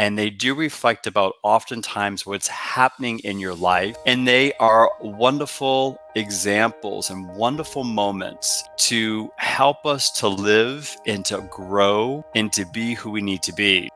and they do reflect about oftentimes what's happening in your life. And they are wonderful examples and wonderful moments to help us to live and to grow and to be who we need to be.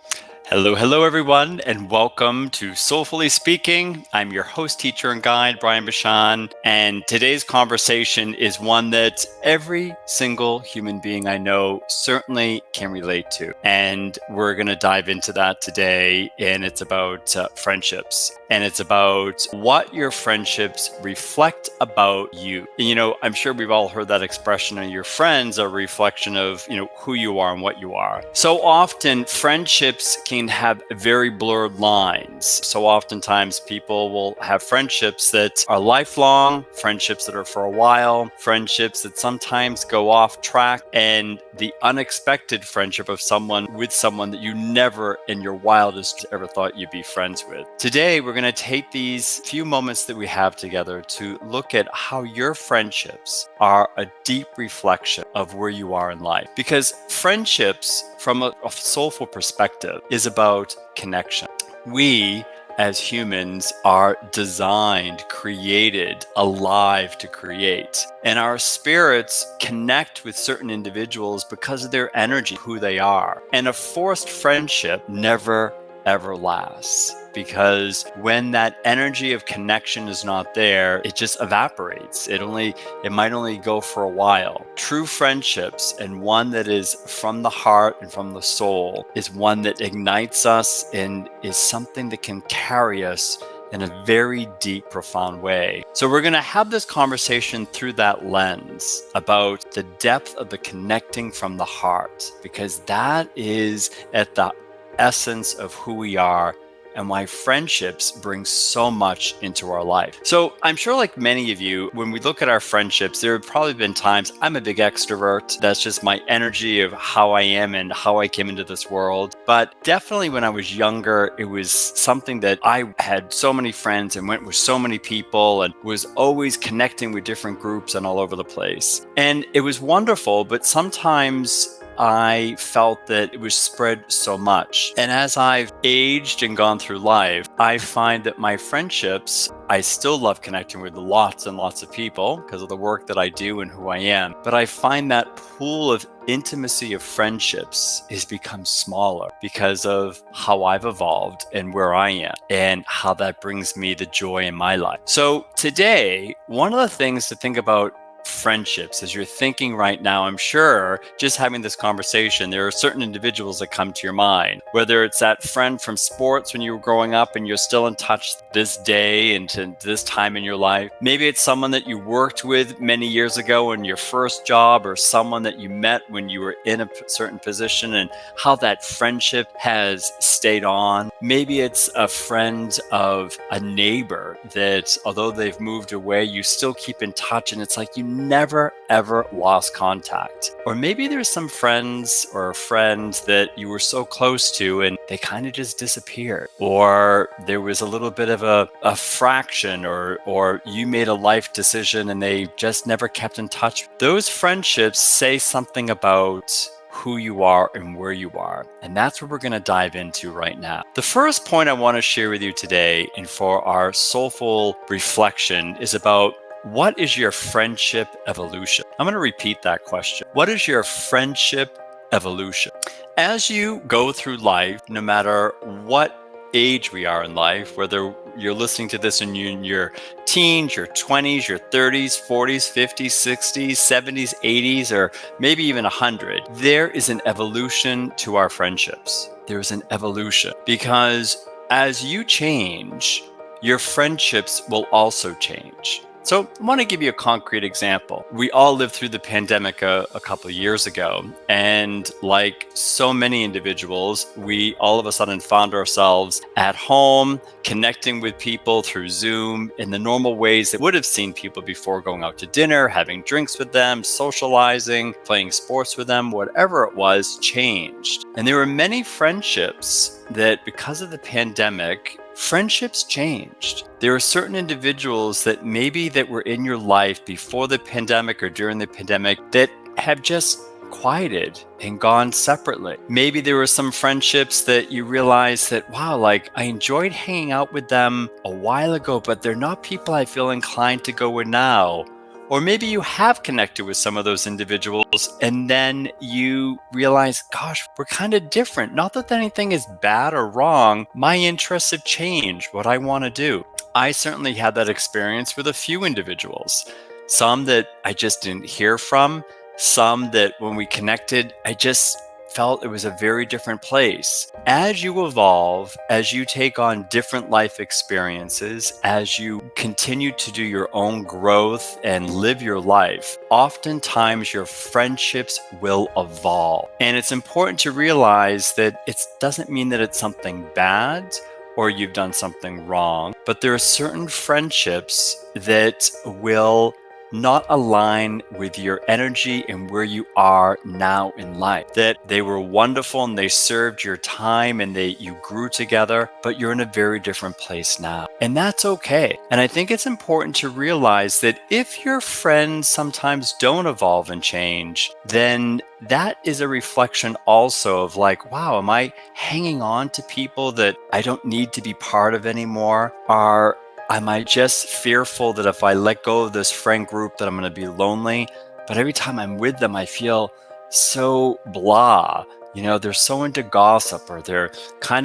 Hello, everyone, and welcome to Soulfully Speaking. I'm your host, teacher, and guide, Brian Bachand, and today's conversation is one that every single human being I know certainly can relate to. And we're going to dive into that today, and it's about friendships. And it's about what your friendships reflect about you. And, I'm sure we've all heard that expression, your friends are a reflection of, who you are and what you are. So often friendships can have very blurred lines. So oftentimes people will have friendships that are lifelong, friendships that are for a while, friendships that sometimes go off track, and the unexpected friendship of someone with someone that you never in your wildest ever thought you'd be friends with. Today, we're going to take these few moments that we have together to look at how your friendships are a deep reflection of where you are in life. Because friendships, from a soulful perspective, is about connection. We, as humans, are designed, created, alive to create. And our spirits connect with certain individuals because of their energy, who they are. And a forced friendship never, ever lasts. Because when that energy of connection is not there, it just evaporates. It might only go for a while. True friendships, and one that is from the heart and from the soul, is one that ignites us and is something that can carry us in a very deep, profound way. So we're going to have this conversation through that lens about the depth of the connecting from the heart, because that is at the essence of who we are and why friendships bring so much into our life. So I'm sure, like many of you, when we look at our friendships, there have probably been times, I'm a big extrovert. That's just my energy of how I am and how I came into this world. But definitely when I was younger, it was something that I had so many friends and went with so many people and was always connecting with different groups and all over the place. And it was wonderful, but sometimes I felt that it was spread so much. And as I've aged and gone through life, I find that my friendships, I still love connecting with lots and lots of people because of the work that I do and who I am. But I find that pool of intimacy of friendships has become smaller because of how I've evolved and where I am and how that brings me the joy in my life. So today, one of the things to think about friendships as you're thinking right now, I'm sure just having this conversation, there are certain individuals that come to your mind, whether it's that friend from sports when you were growing up and you're still in touch this day and to this time in your life. Maybe it's someone that you worked with many years ago in your first job, or someone that you met when you were in a certain position and how that friendship has stayed on. Maybe it's a friend of a neighbor that, although they've moved away, you still keep in touch and it's like you never ever lost contact. Or maybe there's some friends or a friend that you were so close to and they kind of just disappeared, or there was a little bit of a fraction, or you made a life decision and they just never kept in touch. Those friendships say something about who you are and where you are. And that's what we're going to dive into right now. The first point I want to share with you today and for our soulful reflection is about, what is your friendship evolution? I'm going to repeat that question. What is your friendship evolution? As you go through life, no matter what age we are in life, whether you're listening to this in your teens, your 20s, your 30s, 40s, 50s, 60s, 70s, 80s, or maybe even 100, there is an evolution to our friendships. There is an evolution because as you change, your friendships will also change. So I want to give you a concrete example. We all lived through the pandemic a couple of years ago. And like so many individuals, we all of a sudden found ourselves at home, connecting with people through Zoom in the normal ways that would have seen people before, going out to dinner, having drinks with them, socializing, playing sports with them, whatever it was, changed. And there were many friendships that, because of the pandemic, friendships changed. There are certain individuals that were in your life before the pandemic or during the pandemic that have just quieted and gone separately. Maybe there were some friendships that you realized that, wow, like I enjoyed hanging out with them a while ago, but they're not people I feel inclined to go with now. Or maybe you have connected with some of those individuals and then you realize, gosh, we're kind of different. Not that anything is bad or wrong. My interests have changed, what I want to do. I certainly had that experience with a few individuals. Some that I just didn't hear from, some that when we connected, I just felt it was a very different place. As you evolve, as you take on different life experiences, as you continue to do your own growth and live your life, oftentimes your friendships will evolve. And it's important to realize that it doesn't mean that it's something bad or you've done something wrong, but there are certain friendships that will not align with your energy and where you are now in life. That they were wonderful and they served your time and you grew together, but you're in a very different place now. And that's okay. And I think it's important to realize that if your friends sometimes don't evolve and change, then that is a reflection also of like, wow, am I hanging on to people that I don't need to be part of anymore? Am I just fearful that if I let go of this friend group that I'm going to be lonely? But every time I'm with them, I feel so blah. They're so into gossip or they're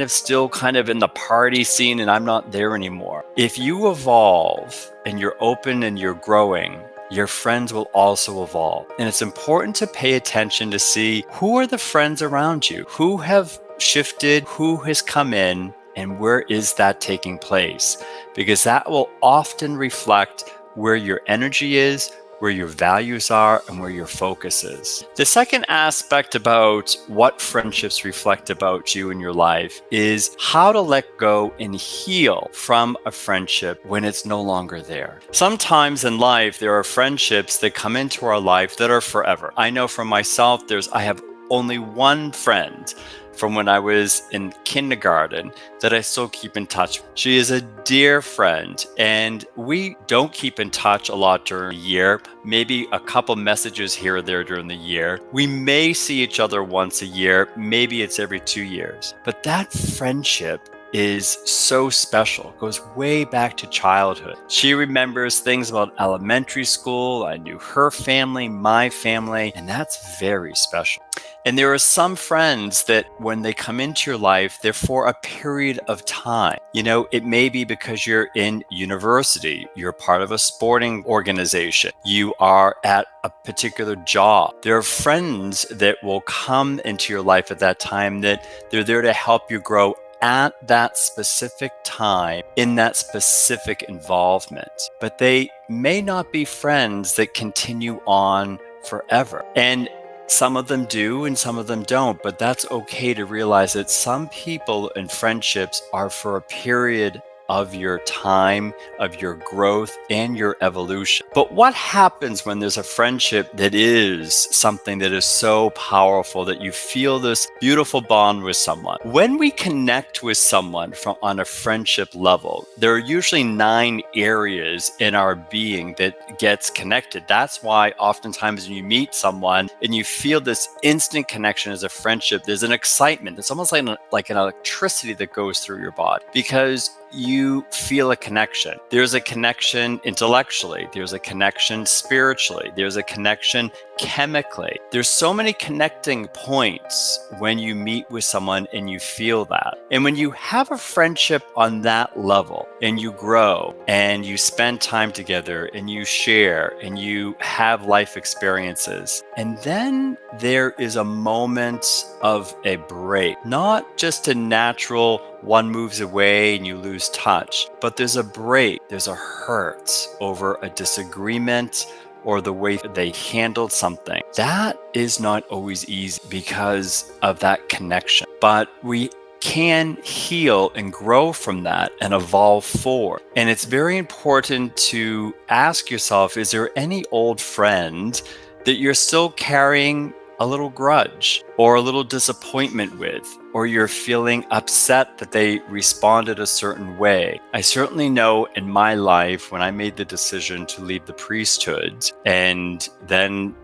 still in the party scene and I'm not there anymore. If you evolve and you're open and you're growing, your friends will also evolve. And it's important to pay attention to see who are the friends around you, who have shifted, who has come in, and where is that taking place? Because that will often reflect where your energy is, where your values are, and where your focus is. The second aspect about what friendships reflect about you in your life is how to let go and heal from a friendship when it's no longer there. Sometimes in life, there are friendships that come into our life that are forever. I know for myself, I have only one friend from when I was in kindergarten that I still keep in touch. She is a dear friend and we don't keep in touch a lot during the year, maybe a couple messages here or there during the year. We may see each other once a year, maybe it's every 2 years. But that friendship is so special. It goes way back to childhood. She remembers things about elementary school. I knew her family, my family, and that's very special. And there are some friends that when they come into your life, they're for a period of time. It may be because you're in university, you're part of a sporting organization, you are at a particular job. There are friends that will come into your life at that time that they're there to help you grow at that specific time in that specific involvement. But they may not be friends that continue on forever. And some of them do and some of them don't, but that's okay to realize that some people and friendships are for a period of your time, of your growth, and your evolution. But what happens when there's a friendship that is something that is so powerful that you feel this beautiful bond with someone? When we connect with someone on a friendship level, there are usually 9 areas in our being that gets connected. That's why oftentimes when you meet someone and you feel this instant connection as a friendship, there's an excitement. It's almost like an electricity that goes through your body because you feel a connection. There's a connection intellectually. There's a connection spiritually. There's a connection chemically. There's so many connecting points when you meet with someone and you feel that. And when you have a friendship on that level and you grow and you spend time together and you share and you have life experiences, and then there is a moment of a break, not just a natural one moves away and you lose touch, but there's a break, there's a hurt over a disagreement or the way they handled something. That is not always easy because of that connection, but we can heal and grow from that and evolve forward. And it's very important to ask yourself, is there any old friend that you're still carrying a little grudge or a little disappointment with, or you're feeling upset that they responded a certain way. I certainly know in my life when I made the decision to leave the priesthood and then,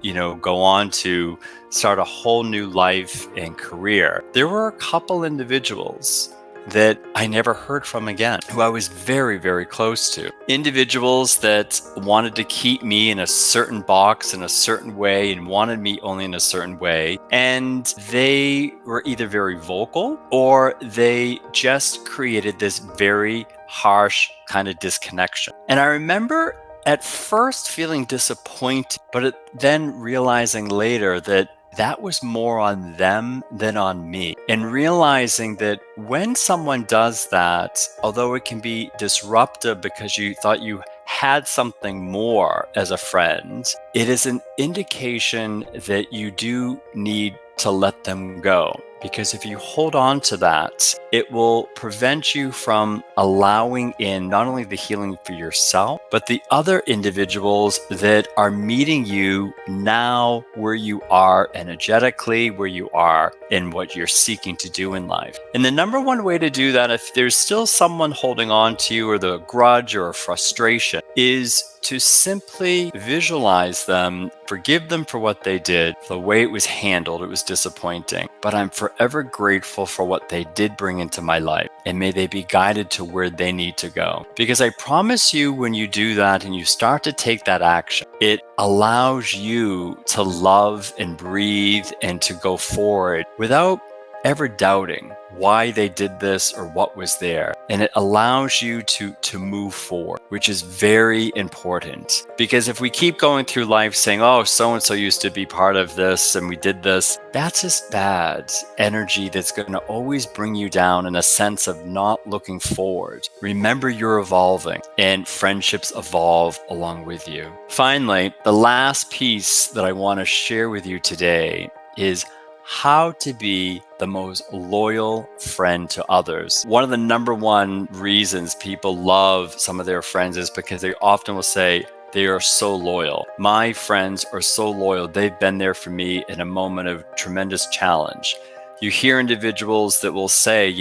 go on to start a whole new life and career, there were a couple individuals that I never heard from again, who I was very, very close to. Individuals that wanted to keep me in a certain box in a certain way and wanted me only in a certain way. And they were either very vocal or they just created this very harsh kind of disconnection. And I remember at first feeling disappointed, but then realizing later that was more on them than on me. And realizing that when someone does that, although it can be disruptive because you thought you had something more as a friend, it is an indication that you do need to let them go. Because if you hold on to that, it will prevent you from allowing in not only the healing for yourself, but the other individuals that are meeting you now where you are energetically, where you are in what you're seeking to do in life. And the number one way to do that, if there's still someone holding on to you or the grudge or a frustration, is to simply visualize them, forgive them for what they did, the way it was handled. It was disappointing, but I'm forever grateful for what they did bring into my life, and may they be guided to where they need to go. Because I promise you, when you do that and you start to take that action, it allows you to love and breathe and to go forward without ever doubting why they did this or what was there. And it allows you to move forward, which is very important. Because if we keep going through life saying, oh, so-and-so used to be part of this and we did this, that's just bad energy that's going to always bring you down in a sense of not looking forward. Remember, you're evolving and friendships evolve along with you. Finally, the last piece that I want to share with you today is how to be the most loyal friend to others. One of the number one reasons people love some of their friends is because they often will say, they are so loyal. My friends are so loyal. They've been there for me in a moment of tremendous challenge. You hear individuals that will say,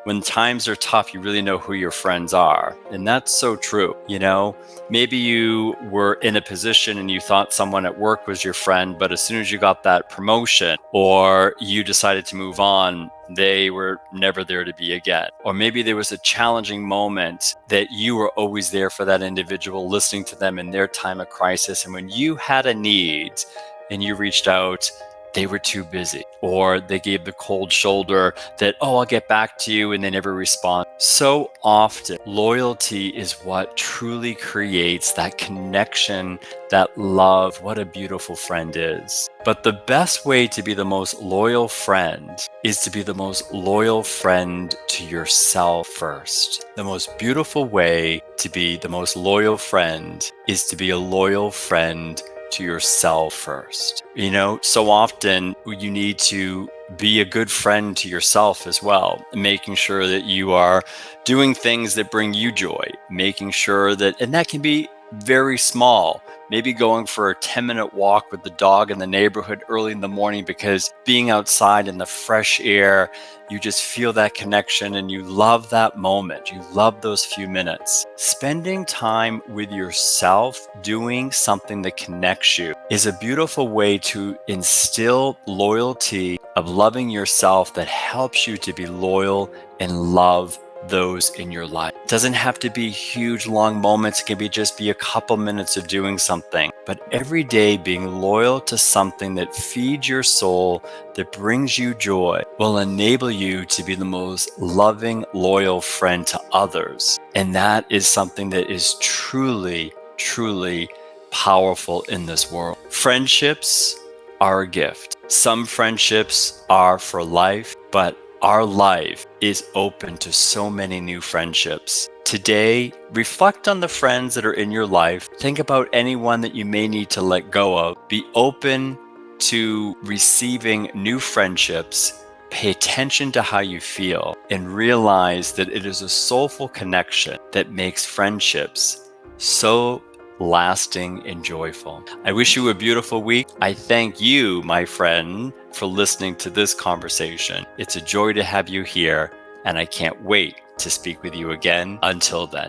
when times are tough, you really know who your friends are. And that's so true. Maybe you were in a position and you thought someone at work was your friend, but as soon as you got that promotion or you decided to move on, they were never there to be again. Or maybe there was a challenging moment that you were always there for that individual, listening to them in their time of crisis. And when you had a need and you reached out, they were too busy, or they gave the cold shoulder that, oh, I'll get back to you, and they never respond. So often, loyalty is what truly creates that connection, that love. What a beautiful friend is. But the best way to be the most loyal friend is to be the most loyal friend to yourself first. The most beautiful way to be the most loyal friend is to be a loyal friend to yourself first. So often you need to be a good friend to yourself as well, making sure that you are doing things that bring you joy, making sure that, and that can be very small, maybe going for a 10-minute walk with the dog in the neighborhood early in the morning, because being outside in the fresh air, you just feel that connection and you love that moment. You love those few minutes. Spending time with yourself, doing something that connects you, is a beautiful way to instill loyalty of loving yourself that helps you to be loyal and love those in your life. It doesn't have to be huge, long moments. It can just be a couple minutes of doing something. But every day being loyal to something that feeds your soul, that brings you joy, will enable you to be the most loving, loyal friend to others. And that is something that is truly, truly powerful in this world. Friendships are a gift. Some friendships are for life, but our life is open to so many new friendships. Today, reflect on the friends that are in your life. Think about anyone that you may need to let go of. Be open to receiving new friendships. Pay attention to how you feel and realize that it is a soulful connection that makes friendships so lasting and joyful. I wish you a beautiful week. I thank you, my friend, for listening to this conversation. It's a joy to have you here, and I can't wait to speak with you again. Until then.